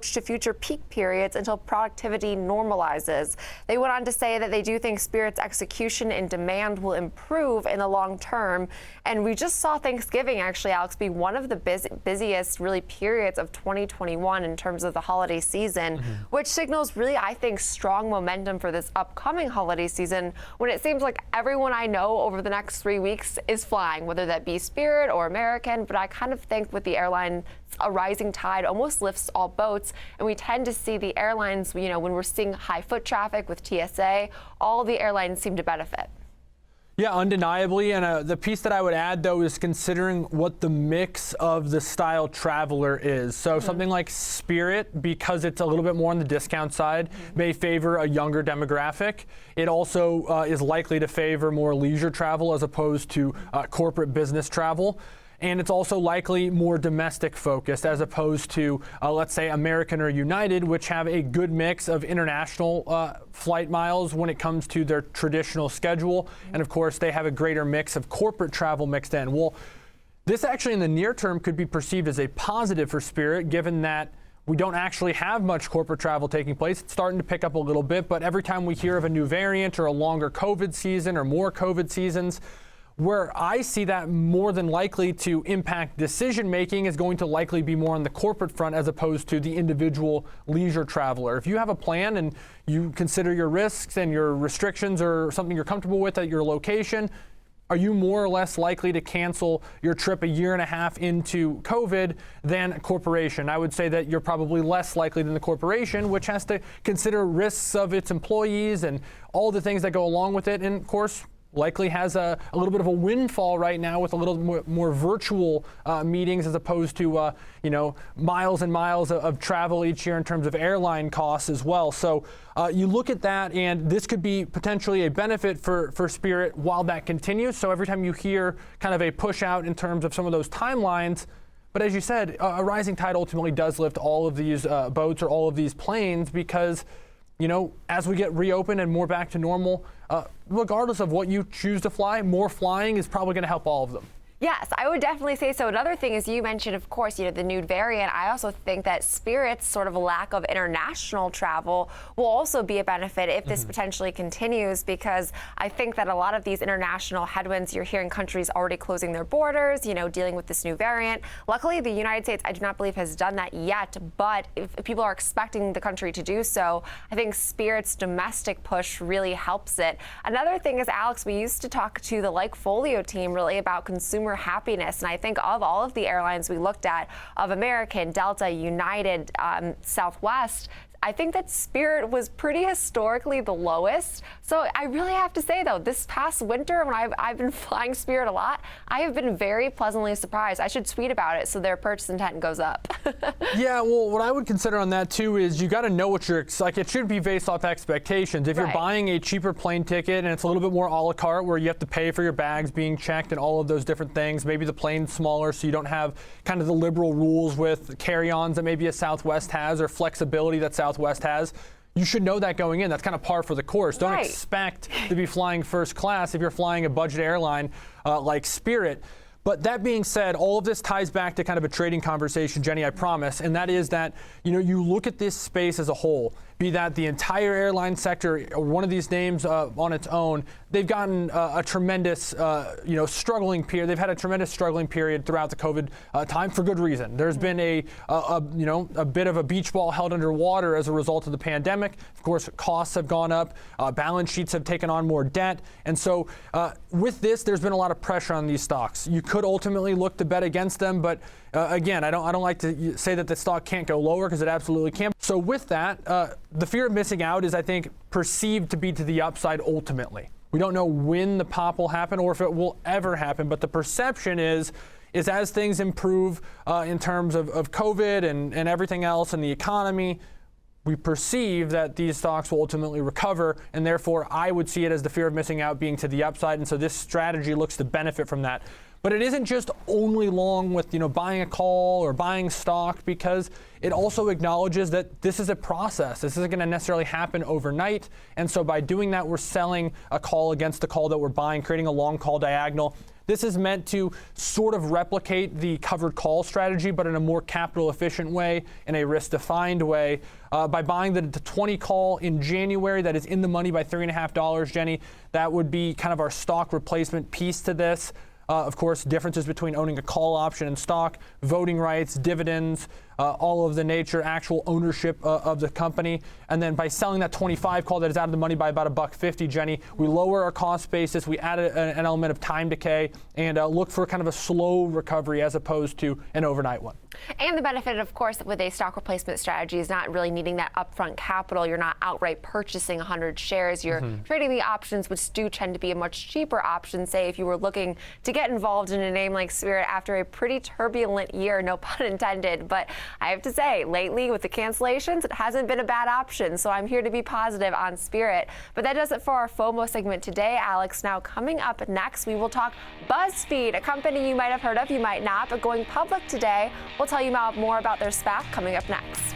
to future peak periods until productivity normalizes. They went on to say that they do think Spirit's execution and demand will improve in the long term. And we just saw Thanksgiving, actually, Alex, be one of the busiest really periods of 2021 in terms of the holiday season, which signals really, I think, strong momentum for this upcoming holiday season when it seems like everyone I know over the next 3 weeks is flying, whether that be Spirit or American. But I kind of think with the airline, a rising tide almost lifts all boats, and we tend to see the airlines, when we're seeing high foot traffic with TSA, all the airlines seem to benefit. Yeah, undeniably. And the piece that I would add, though, is considering what the mix of the style traveler is. So something like Spirit, because it's a little bit more on the discount side, may favor a younger demographic. It also is likely to favor more leisure travel as opposed to corporate business travel. And it's also likely more domestic focused as opposed to, let's say, American or United, which have a good mix of international flight miles when it comes to their traditional schedule. And of course, they have a greater mix of corporate travel mixed in. Well, this actually in the near term could be perceived as a positive for Spirit, given that we don't actually have much corporate travel taking place. It's starting to pick up a little bit, but every time we hear of a new variant or a longer COVID season or more COVID seasons, where I see that more than likely to impact decision making is going to likely be more on the corporate front as opposed to the individual leisure traveler. If you have a plan and you consider your risks and your restrictions or something you're comfortable with at your location, are you more or less likely to cancel your trip a year and a half into COVID than a corporation? I would say that you're probably less likely than the corporation, which has to consider risks of its employees and all the things that go along with it. And of course, likely has a little bit of a windfall right now with a little more virtual meetings as opposed to miles and miles of travel each year in terms of airline costs as well. So you look at that, and this could be potentially a benefit for Spirit while that continues. So every time you hear kind of a push out in terms of some of those timelines, but as you said, a rising tide ultimately does lift all of these boats or all of these planes because as we get reopened and more back to normal, regardless of what you choose to fly, more flying is probably going to help all of them. Yes, I would definitely say so. Another thing is you mentioned, of course, the new variant. I also think that Spirit's sort of lack of international travel will also be a benefit if this potentially continues, because I think that a lot of these international headwinds, you're hearing countries already closing their borders, dealing with this new variant. Luckily, the United States, I do not believe, has done that yet, but if people are expecting the country to do so, I think Spirit's domestic push really helps it. Another thing is, Alex, we used to talk to the Folio team really about consumer happiness. And I think of all of the airlines we looked at, of American, Delta, United, Southwest, I think that Spirit was pretty historically the lowest. So I really have to say, though, this past winter when I've been flying Spirit a lot, I have been very pleasantly surprised. I should tweet about it so their purchase intent goes up. Yeah, well, what I would consider on that, too, is you got to know what you're like. It should be based off expectations. If you're buying a cheaper plane ticket and it's a little bit more a la carte where you have to pay for your bags being checked and all of those different things, maybe the plane's smaller so you don't have kind of the liberal rules with carry-ons that maybe a Southwest has or flexibility that Southwest has, you should know that going in. That's kind of par for the course. Don't expect to be flying first class if you're flying a budget airline like Spirit. But that being said, all of this ties back to kind of a trading conversation, Jenny, I promise, and that is that, you look at this space as a whole, be that the entire airline sector or one of these names on its own, they've gotten a tremendous, struggling period. They've had a tremendous struggling period throughout the COVID time for good reason. There's been a bit of a beach ball held underwater as a result of the pandemic. Of course, costs have gone up, balance sheets have taken on more debt, and so with this, there's been a lot of pressure on these stocks. You could ultimately look to bet against them, but again, I don't like to say that the stock can't go lower because it absolutely can. So with that, the fear of missing out is, I think, perceived to be to the upside ultimately. We don't know when the pop will happen or if it will ever happen, but the perception is as things improve in terms of COVID and everything else in the economy, we perceive that these stocks will ultimately recover, and therefore I would see it as the fear of missing out being to the upside, and so this strategy looks to benefit from that. But it isn't just only long with buying a call or buying stock, because it also acknowledges that this is a process. This isn't going to necessarily happen overnight, and so by doing that, we're selling a call against the call that we're buying, creating a long call diagonal. This is meant to sort of replicate the covered call strategy, but in a more capital efficient way, in a risk defined way. By buying the 20 call in January that is in the money by $3.50, Jenny, that would be kind of our stock replacement piece to this. Of course, differences between owning a call option and stock, voting rights, dividends, all of the nature, actual ownership of the company. And then by selling that 25 call that is out of the money by about $1.50, Jenny, we lower our cost basis, we add an element of time decay, and look for kind of a slow recovery as opposed to an overnight one. And the benefit, of course, with a stock replacement strategy is not really needing that upfront capital. You're not outright purchasing 100 shares. You're trading the options, which do tend to be a much cheaper option, say, if you were looking to get involved in a name like Spirit after a pretty turbulent year, no pun intended. But I have to say, lately with the cancellations, it hasn't been a bad option. So I'm here to be positive on Spirit. But that does it for our FOMO segment today, Alex. Now, coming up next, we will talk BuzzFeed, a company you might have heard of, you might not, but going public today. We'll tell you more about their SPAC coming up next.